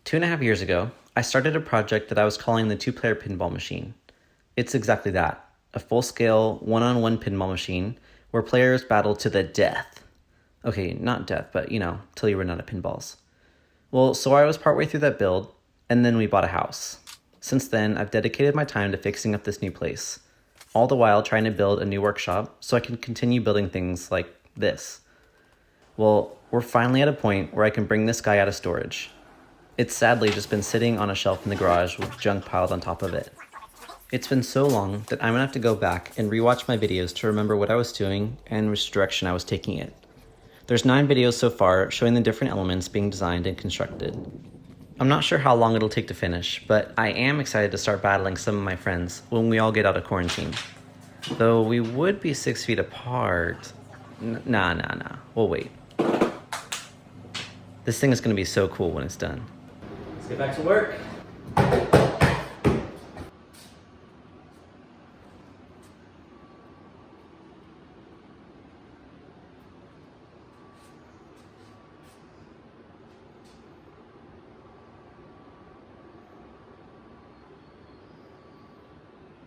2.5 years ago, I started a project that I was calling the two-player pinball machine. It's exactly that, a full-scale, one-on-one pinball machine where players battle to the death. Okay, not death, but till you run out of pinballs. Well, so I was partway through that build, and then we bought a house. Since then, I've dedicated my time to fixing up this new place, all the while trying to build a new workshop so I can continue building things like this. Well, we're finally at a point where I can bring this guy out of storage. It's sadly just been sitting on a shelf in the garage with junk piled on top of it. It's been so long that I'm gonna have to go back and rewatch my videos to remember what I was doing and which direction I was taking it. There's 9 videos so far showing the different elements being designed and constructed. I'm not sure how long it'll take to finish, but I am excited to start battling some of my friends when we all get out of quarantine. Though we would be 6 feet apart. Nah, we'll wait. This thing is gonna be so cool when it's done. Let's get back to work.